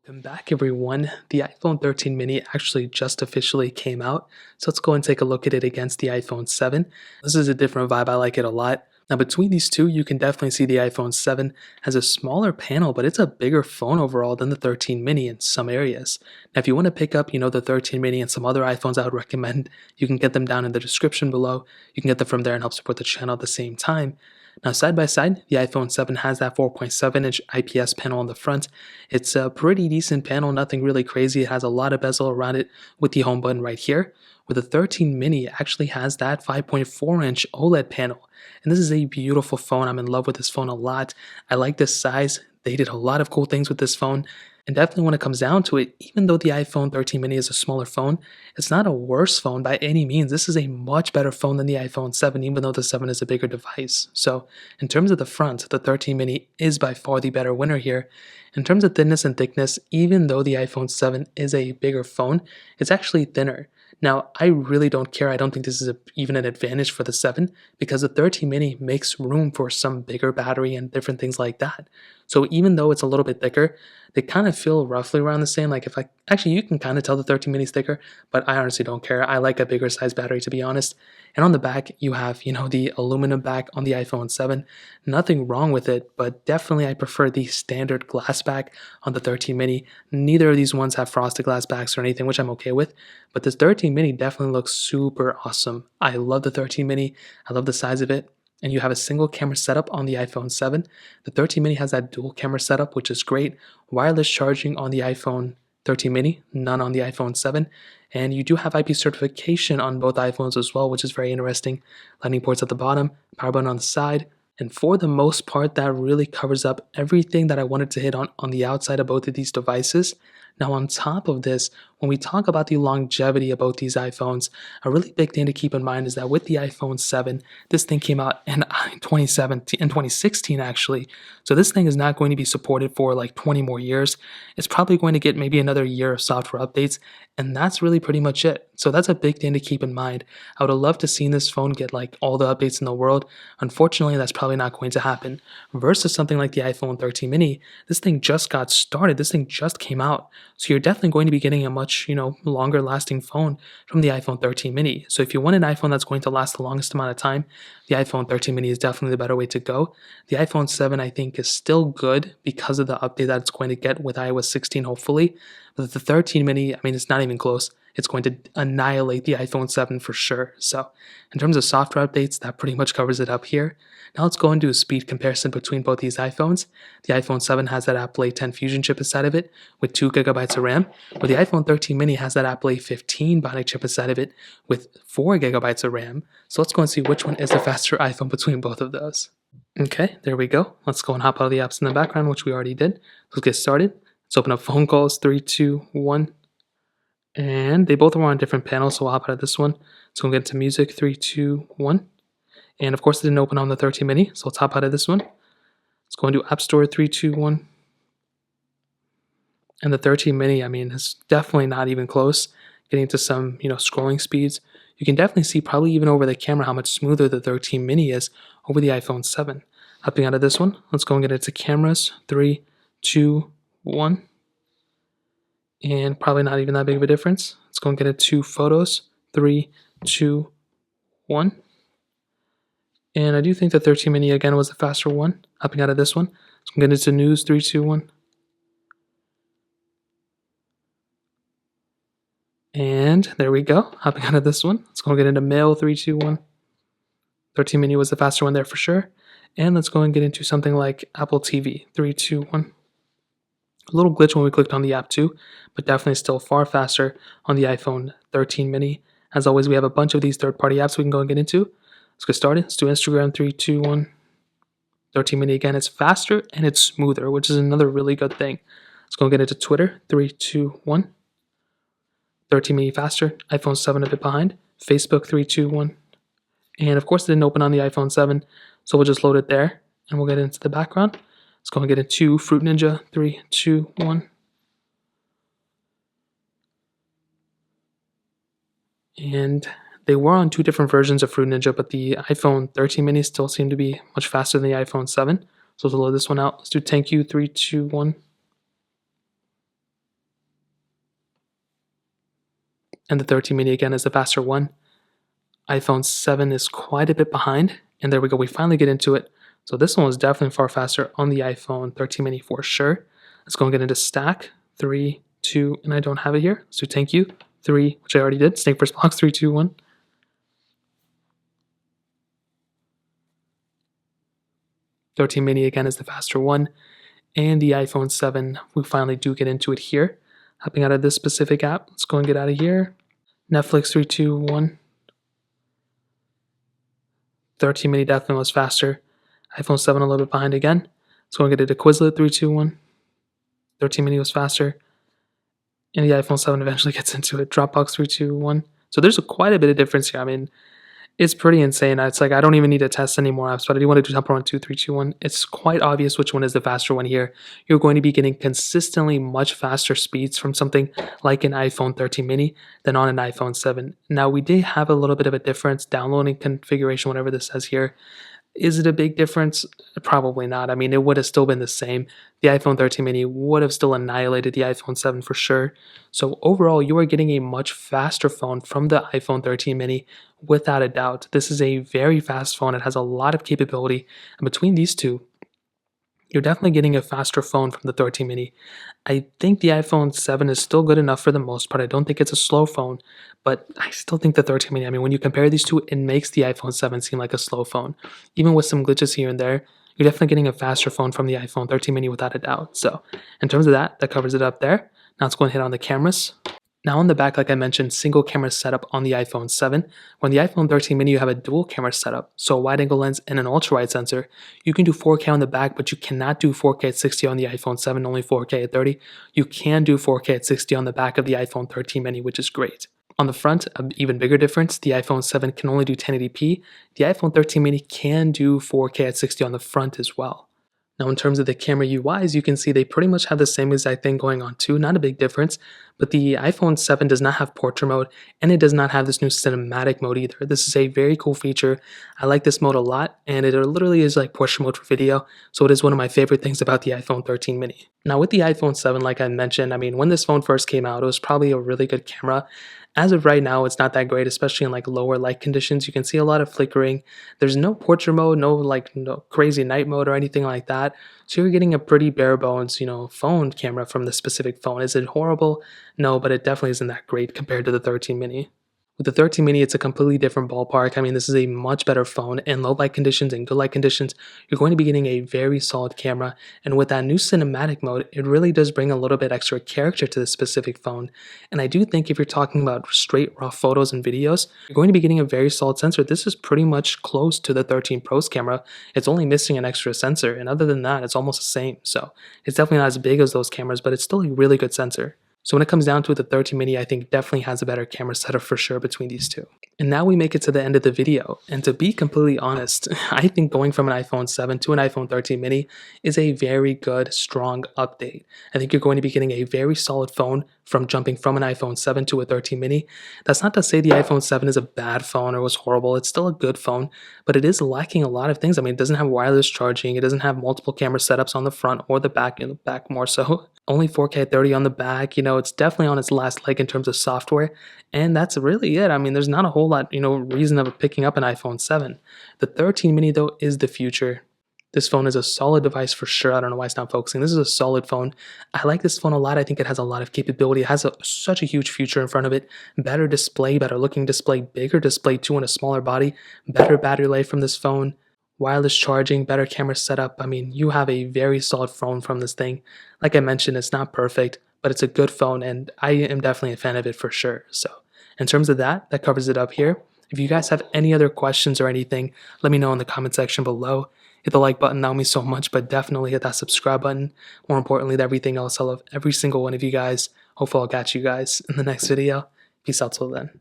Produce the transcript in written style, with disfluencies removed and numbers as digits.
Welcome back, everyone. The iPhone 13 mini actually just officially came out, so let's go and take a look at it against the iPhone 7. This is a different vibe, I like it a lot. Now, between these two, you can definitely see the iPhone 7 has a smaller panel, but it's a bigger phone overall than the 13 mini in some areas. Now, if you want to pick up, the 13 mini and some other iPhones, I would recommend you can get them down in the description below. You can get them from there and help support the channel at the same time. Now, side by side, the iPhone 7 has that 4.7-inch IPS panel on the front. It's a pretty decent panel, nothing really crazy. It has a lot of bezel around it with the home button right here. Where the 13 mini actually has that 5.4-inch OLED panel. And this is a beautiful phone. I'm in love with this phone a lot. I like this size. They did a lot of cool things with this phone. And definitely when it comes down to it, even though the iPhone 13 mini is a smaller phone, it's not a worse phone by any means. This is a much better phone than the iPhone 7, even though the 7 is a bigger device. So in terms of the front, the 13 mini is by far the better winner here. In terms of thinness and thickness, even though the iPhone 7 is a bigger phone, it's actually thinner. Now, I really don't care. I don't think this is even an advantage for the 7 because the 13 mini makes room for some bigger battery and different things like that. So even though it's a little bit thicker, they kind of feel roughly around the same. Like actually you can kind of tell the 13 mini is thicker, but I honestly don't care. I like a bigger size battery, to be honest. And on the back, you have, the aluminum back on the iPhone 7. Nothing wrong with it, but definitely I prefer the standard glass back on the 13 mini. Neither of these ones have frosted glass backs or anything, which I'm okay with. But this 13 mini definitely looks super awesome. I love the 13 mini. I love the size of it. And you have a single camera setup on the iPhone 7. The 13 mini has that dual camera setup, which is great. Wireless charging on the iPhone 13 mini, none on the iPhone 7. And you do have IP certification on both iPhones as well, which is very interesting. Lightning ports at the bottom, power button on the side. And for the most part, that really covers up everything that I wanted to hit on the outside of both of these devices. Now, on top of this, when we talk about the longevity of both these iPhones, a really big thing to keep in mind is that with the iPhone 7, this thing came out in 2016 actually. So this thing is not going to be supported for like 20 more years. It's probably going to get maybe another year of software updates, and that's really pretty much it. So that's a big thing to keep in mind. I would have loved to see this phone get like all the updates in the world. Unfortunately, that's probably not going to happen. Versus something like the iPhone 13 mini, this thing just got started. This thing just came out. So you're definitely going to be getting a much, longer lasting phone from the iPhone 13 mini. So if you want an iPhone that's going to last the longest amount of time, the iPhone 13 mini is definitely the better way to go. The iPhone 7, I think, is still good because of the update that it's going to get with iOS 16, hopefully. But the 13 mini, it's not even close. It's going to annihilate the iPhone 7 for sure. So in terms of software updates, that pretty much covers it up here. Now let's go and do a speed comparison between both these iPhones. The iPhone 7 has that Apple A10 Fusion chip inside of it with 2 gigabytes of RAM, where the iPhone 13 mini has that Apple A15 Bionic chip inside of it with 4 gigabytes of RAM. So let's go and see which one is the faster iPhone between both of those. Okay, there we go. Let's go and hop out of the apps in the background, which we already did. Let's get started. Let's open up phone calls, 3, 2, 1. And they both are on different panels, so we'll hop out of this one. So we'll get into music, 3, 2, 1. And of course, it didn't open on the 13 mini, so let's hop out of this one. Let's go and do App Store, 3, 2, 1. And the 13 mini, is definitely not even close. Getting to some, scrolling speeds. You can definitely see probably even over the camera how much smoother the 13 mini is over the iPhone 7. Hopping out of this one, let's go and get into cameras, 3, 2, 1. And probably not even that big of a difference. Let's go and get into photos, 3, 2, 1. And I do think the 13 mini again was the faster one. Hopping out of this one, let's go and get into news, 3, 2, 1. And there we go. Hopping out of this one, let's go and get into mail, 3, 2, 1. 13 mini was the faster one there for sure. And let's go and get into something like Apple TV, 3, 2, 1. A little glitch when we clicked on the app too, but definitely still far faster on the iPhone 13 mini. As always, we have a bunch of these third-party apps we can go and get into. Let's get started. Let's do Instagram, 3, 2, 1. 13 mini again, it's faster and it's smoother, which is another really good thing. Let's go and get into Twitter, 3, 2, 1. 13 mini faster, iPhone 7 a bit behind. Facebook, 3, 2, 1. And of course, it didn't open on the iPhone 7, so we'll just load it there and we'll get into the background. Let's go and get into Fruit Ninja, 3, 2, 1. And they were on 2 different versions of Fruit Ninja, but the iPhone 13 mini still seemed to be much faster than the iPhone 7. So let's load this one out. Let's do Thank You, 3, 2, 1. And the 13 mini again is the faster one. iPhone 7 is quite a bit behind. And there we go, we finally get into it. So this one was definitely far faster on the iPhone 13 mini for sure. Let's go and get into stack. 3, 2, and I don't have it here. So thank you. 3, which I already did. Snake first box, 3, 2, 1. '13 mini again is the faster one. And the iPhone 7, we finally do get into it here. Hopping out of this specific app. Let's go and get out of here. Netflix, 3, 2, 1. 13 mini definitely was faster. iPhone 7 a little bit behind again. Let's go and get it to Quizlet, 3, 2, 1. 13 mini was faster. And the iPhone 7 eventually gets into it. Dropbox, 3, 2, 1. So there's quite a bit of difference here. I mean, it's pretty insane. It's like I don't even need to test any more apps, but I do want to do number 1, 2, 3, 2, 1. It's quite obvious which one is the faster one here. You're going to be getting consistently much faster speeds from something like an iPhone 13 mini than on an iPhone 7. Now, we did have a little bit of a difference downloading configuration, whatever this says here. Is it a big difference? Probably not. I mean, it would have still been the same. The iPhone 13 mini would have still annihilated the iPhone 7 for sure. So overall, you are getting a much faster phone from the iPhone 13 mini without a doubt. This is a very fast phone. It has a lot of capability. And between these two, you're definitely getting a faster phone from the 13 mini. I think the iPhone 7 is still good enough for the most part. I don't think it's a slow phone, but I still think the 13 mini, I mean, when you compare these two, it makes the iPhone 7 seem like a slow phone. Even with some glitches here and there, you're definitely getting a faster phone from the iPhone 13 mini without a doubt. So in terms of that, that covers it up there. Now let's go and hit on the cameras. Now on the back, like I mentioned, single camera setup on the iPhone 7. When the iPhone 13 mini, you have a dual camera setup, so a wide angle lens and an ultra wide sensor. You can do 4K on the back, but you cannot do 4K at 60 on the iPhone 7, only 4K at 30. You can do 4K at 60 on the back of the iPhone 13 mini, which is great. On the front, an even bigger difference, the iPhone 7 can only do 1080p. The iPhone 13 mini can do 4K at 60 on the front as well. Now, in terms of the camera UIs, you can see they pretty much have the same exact thing going on too, not a big difference, but the iPhone 7 does not have portrait mode, and it does not have this new cinematic mode either. This is a very cool feature. I like this mode a lot, and it literally is like portrait mode for video, so it is one of my favorite things about the iPhone 13 mini. Now, with the iPhone 7, like I mentioned, I mean, when this phone first came out, it was probably a really good camera. As of right now, it's not that great, especially in like lower light conditions. You can see a lot of flickering. There's no portrait mode, no crazy night mode or anything like that. So you're getting a pretty bare bones, phone camera from the specific phone. Is it horrible? No, but it definitely isn't that great compared to the 13 mini. With the 13 mini, it's a completely different ballpark. I mean, this is a much better phone. In low light conditions and good light conditions, you're going to be getting a very solid camera. And with that new cinematic mode, it really does bring a little bit extra character to the specific phone. And I do think if you're talking about straight raw photos and videos, you're going to be getting a very solid sensor. This is pretty much close to the 13 Pro's camera. It's only missing an extra sensor. And other than that, it's almost the same. So it's definitely not as big as those cameras, but it's still a really good sensor. So when it comes down to it, the 13 mini I think definitely has a better camera setup for sure between these two. And now we make it to the end of the video. And to be completely honest, I think going from an iPhone 7 to an iPhone 13 mini is a very good, strong update. I think you're going to be getting a very solid phone from jumping from an iPhone 7 to a 13 mini. That's not to say the iPhone 7 is a bad phone or was horrible. It's still a good phone, but it is lacking a lot of things. I mean, it doesn't have wireless charging. It doesn't have multiple camera setups on the front or the back, in the back more so. Only 4K at 30 on the back. It's definitely on its last leg in terms of software. And that's really it. I mean, there's not a whole lot, reason of picking up an iPhone 7. The 13 mini, though, is the future. This phone is a solid device for sure. I don't know why it's not focusing. This is a solid phone. I like this phone a lot. I think it has a lot of capability. It has such a huge future in front of it. Better display, better looking display, bigger display too in a smaller body, better battery life from this phone, wireless charging, better camera setup. I mean, you have a very solid phone from this thing. Like I mentioned, it's not perfect, but it's a good phone, and I am definitely a fan of it for sure. So in terms of that, that covers it up here. If you guys have any other questions or anything, let me know in the comment section below. Hit the like button, that would mean so much, but definitely hit that subscribe button. More importantly than everything else, I love every single one of you guys. Hopefully I'll catch you guys in the next video. Peace out till then.